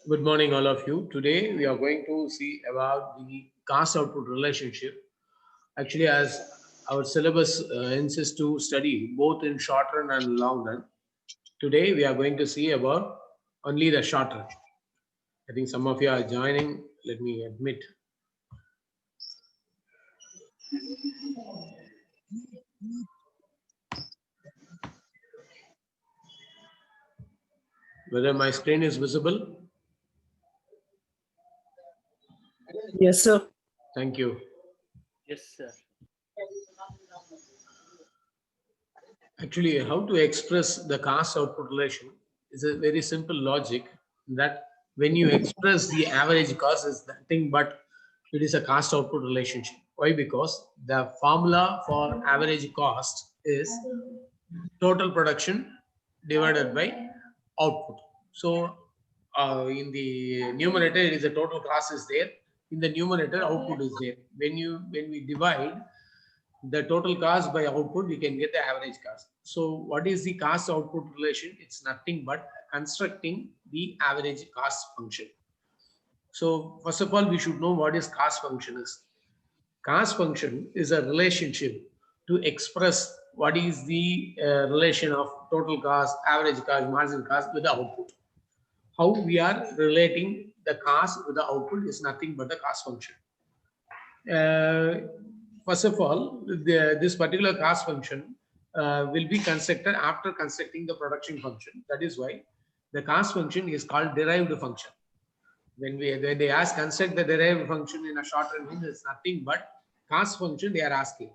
Good morning, all of you. Today we are going to see about the cost output relationship. Actually, as our syllabus insists to study both in short run and long run, today we are going to see about only the short run. I think some of you are joining. Let me admit. Whether my screen is visible? Yes, sir. Thank you. Yes, sir. Actually, how to express the cost output relation is a very simple logic that when you express the average cost is nothing but it is a cost output relationship. Why? Because the formula for average cost is total production divided by output. So in the numerator, it is the total cost is there. In the numerator, output is there. When we divide the total cost by output, we can get the average cost. So what is the cost output relation? It's nothing but constructing the average cost function. So first of all, we should know what is cost function is. Cost function is a relationship to express what is the relation of total cost, average cost, marginal cost with the output. How we are relating the cost with the output is nothing but the cost function. Uh, First of all, this particular cost function will be constructed after constructing the production function. That is why the cost function is called derived function. When they ask construct the derived function in a short run means it's nothing but cost function they are asking.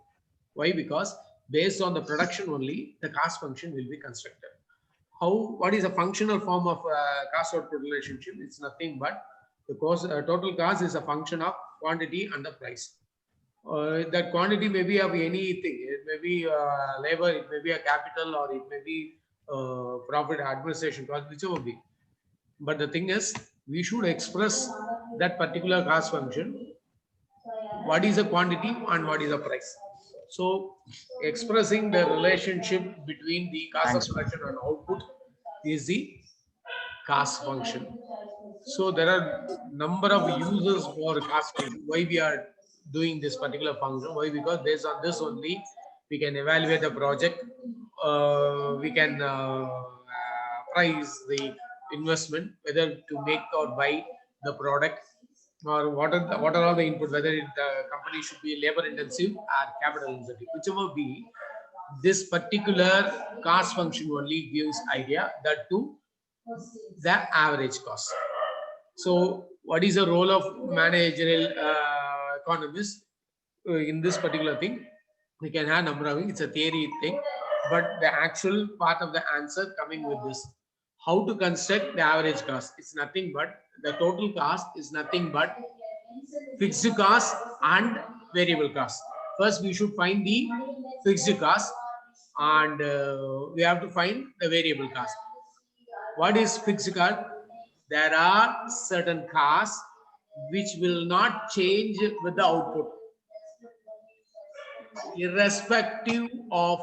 Why? Because based on the production only, the cost function will be constructed. What is a functional form of cost output relationship? It's nothing but the cost, total cost is a function of quantity and the price. That quantity may be of anything. It may be labor, it may be a capital, or it may be profit administration cost, whichever be. But the thing is, we should express that particular cost function. What is the quantity and what is the price? So, expressing the relationship between the cost of production and output is the cost function. So there are number of users for cost function. Why we are doing this particular function? Why? Because based on this only we can evaluate the project. We can price the investment, whether to make or buy the product, or what are all the input, whether the company should be labor intensive or capital intensive, whichever be. This particular cost function only gives idea that to the average cost. So, what is the role of managerial economist in this particular thing? We can have number of things. It's a theory thing, but the actual part of the answer coming with this: how to construct the average cost? It's nothing but the total cost is nothing but fixed cost and variable cost. First, we should find the fixed cost, and we have to find the variable cost. What is fixed cost? There are certain costs which will not change with the output, irrespective of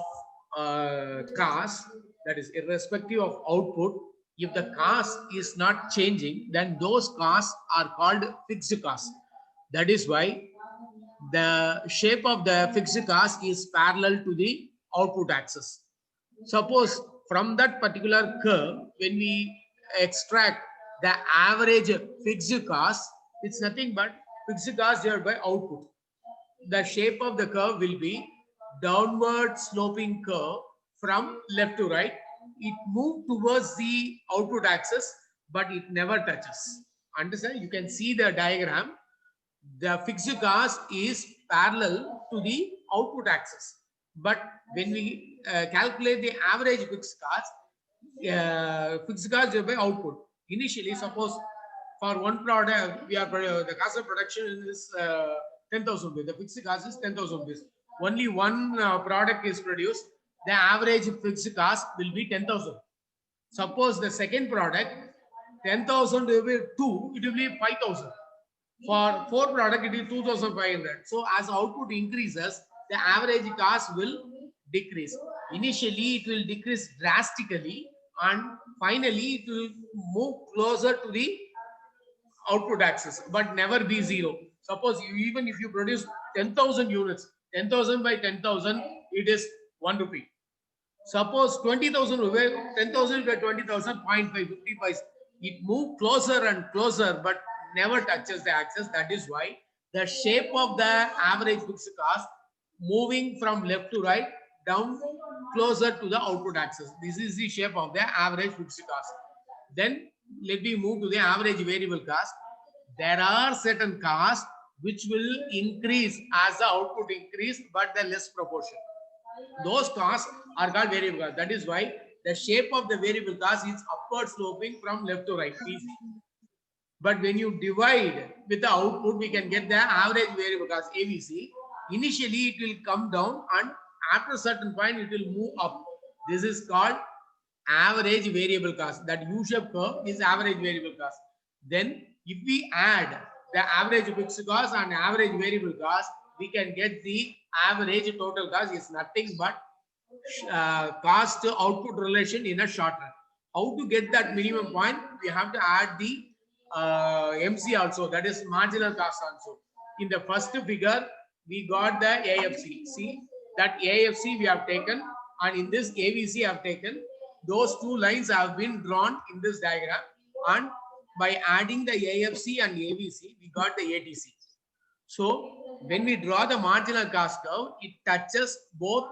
cost. That is, irrespective of output. If the cost is not changing, then those costs are called fixed costs. That is why the shape of the fixed cost is parallel to the output axis. Suppose from that particular curve, when we extract the average fixed cost, it's nothing but fixed cost divided by output. The shape of the curve will be downward sloping curve from left to right. It moves towards the output axis, but it never touches. Understand? You can see the diagram. The fixed cost is parallel to the output axis. But when we calculate the average fixed cost by output, initially, suppose for one product, we are the cost of production is 10,000 rupees. The fixed cost is 10,000 rupees. Only one product is produced. The average fixed cost will be 10,000. Suppose the second product 10,000 will be 2, it will be 5,000. For 4 product, it is 2,500. So as output increases, the average cost will decrease. Initially, it will decrease drastically and finally it will move closer to the output axis, but never be zero. Suppose even if you produce 10,000 units, 10,000 by 10,000, it is 1 rupee. Suppose 20,000 rupees, 10,000 by 20,000, 0.5, 50 paise. It moves closer and closer, but never touches the axis. That is why the shape of the average fixed cost moving from left to right down closer to the output axis. This is the shape of the average fixed cost. Then let me move to the average variable cost. There are certain costs which will increase as the output increase, but the less proportion. Those costs are called variable cost. That is why the shape of the variable cost is upward sloping from left to right. But when you divide with the output, we can get the average variable cost, AVC. Initially, it will come down, and after a certain point, it will move up. This is called average variable cost. That U-shaped curve is average variable cost. Then, if we add the average fixed cost and average variable cost, we can get the average total cost is nothing but cost to output relation in a short run. How to get that minimum point? We have to add the MC also, that is marginal cost also. In the first figure, we got the AFC. See that AFC we have taken, and in this AVC I have taken. Those two lines have been drawn in this diagram, and by adding the AFC and AVC, we got the ATC. So when we draw the marginal cost curve, it touches both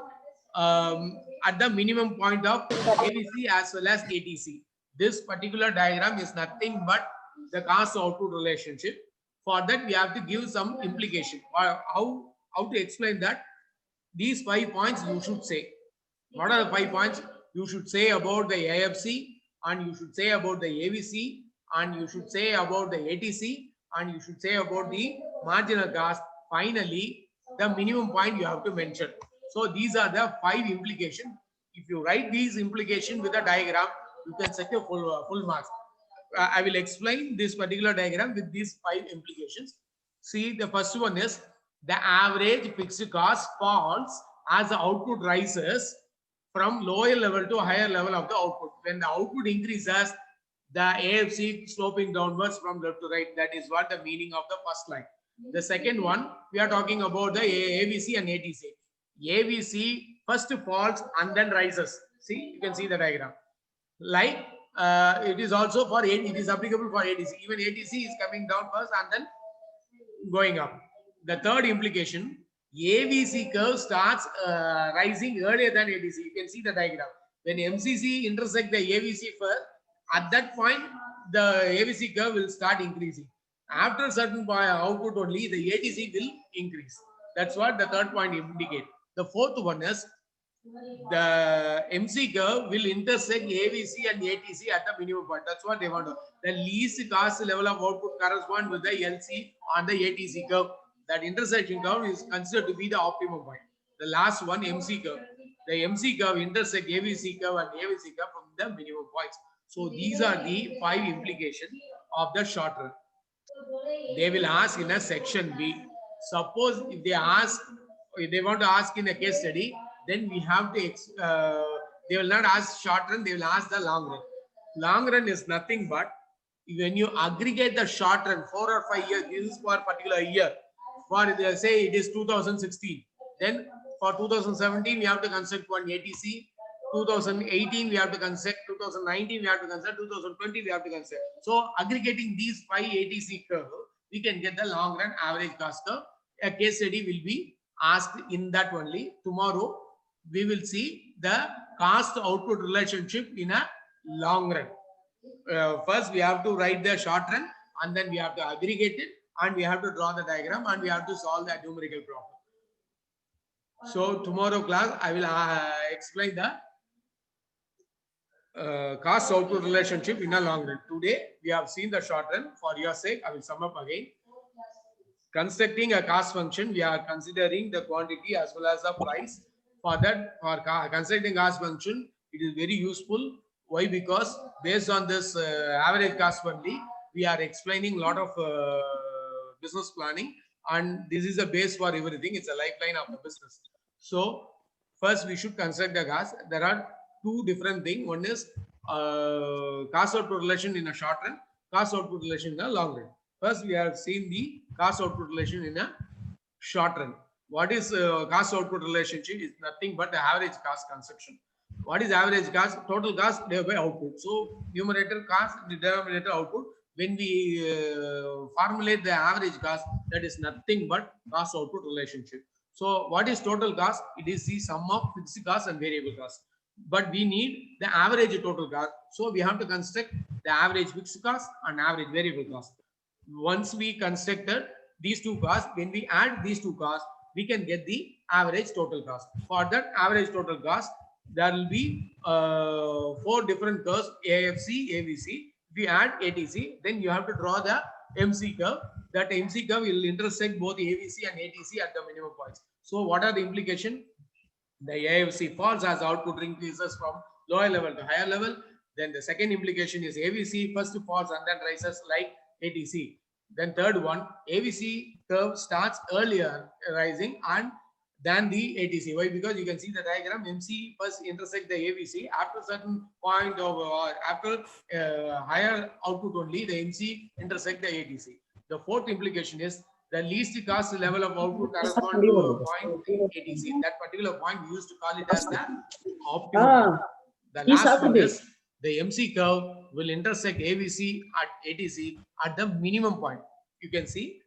at the minimum point of AVC as well as ATC. This particular diagram is nothing but the cost output relationship. For that, we have to give some implication. How to explain that? These 5 points you should say. What are the 5 points? You should say about the AFC, and you should say about the AVC, and you should say about the ATC, and you should say about the marginal cost. Finally, the minimum point you have to mention. So these are the 5 implications. If you write these implications with a diagram, you can set a full marks. I will explain this particular diagram with these 5 implications. See, the first one is the average fixed cost falls as the output rises from lower level to higher level of the output. When the output increases, the AFC sloping downwards from left to right. That is what the meaning of the first line. The second one, we are talking about the AVC and ATC. AVC first falls and then rises. See, you can see the diagram. Like it is also for it is applicable for ATC. Even ATC is coming down first and then going up. The third implication, AVC curve starts rising earlier than ATC. You can see the diagram. When MCC intersect the AVC first, at that point, the AVC curve will start increasing. After a certain output only, the ATC will increase. That's what the third point indicates. The fourth one is the MC curve will intersect AVC and ATC at the minimum point. That's what they want to. The least cost level of output corresponds with the LC on the ATC curve. That intersection curve is considered to be the optimum point. The last one, MC curve. The MC curve intersect AVC curve and AVC curve from the minimum points. So these are the 5 implications of the short run. They will ask in a section B. Suppose if they want to ask in a case study, then we have to, they will not ask short run, they will ask the long run. Long run is nothing but when you aggregate the short run, 4 or 5 years, this is for a particular year. For they say it is 2016. Then for 2017, we have to construct one ATC. 2018, we have to construct. 2019, we have to construct. 2020, we have to construct. So aggregating these 5 ATC curve, we can get the long run average cost curve. A case study will be asked in that only. Tomorrow, we will see the cost output relationship in a long run. First, we have to write the short run, and then we have to aggregate it, and we have to draw the diagram, and we have to solve that numerical problem. So tomorrow class, I will explain the cost output relationship in a long run. Today, we have seen the short run. For your sake, I will sum up again. Constructing a cost function, we are considering the quantity as well as the price. For that, for constructing cost function, it is very useful. Why? Because based on this average cost only, we are explaining a lot of business planning, and this is a base for everything. It's a lifeline of the business. So first we should construct the cost. There are 2 different things. One is cost output relation in a short run, cost output relation in a long run. First, we have seen the cost output relation in a short run. What is cost output relationship? Is nothing but the average cost consumption. What is average cost? Total cost divided by output. So numerator cost, the denominator output. When we formulate the average cost, that is nothing but cost output relationship. So what is total cost? It is the sum of fixed cost and variable cost. But we need the average total cost. So we have to construct the average fixed cost and average variable cost. Once we constructed these two costs, when we add these two costs, we can get the average total cost. For that average total cost, there will be 4 different curves: AFC, AVC. If you add ATC, then you have to draw the MC curve. That MC curve will intersect both AVC and ATC at the minimum points. So what are the implications? The AFC falls as output increases from lower level to higher level. Then the second implication is AVC first falls and then rises like ATC. Then third one, AVC curve starts earlier rising and than the ATC. Why? Because you can see the diagram. MC first intersect the AVC after certain point of after higher output only the MC intersect the ATC. The fourth implication is the least cost level of output correspond to a point in ATC. That particular point we used to call it as the optimum. The last one is the MC curve will intersect AVC at ATC at the minimum point. You can see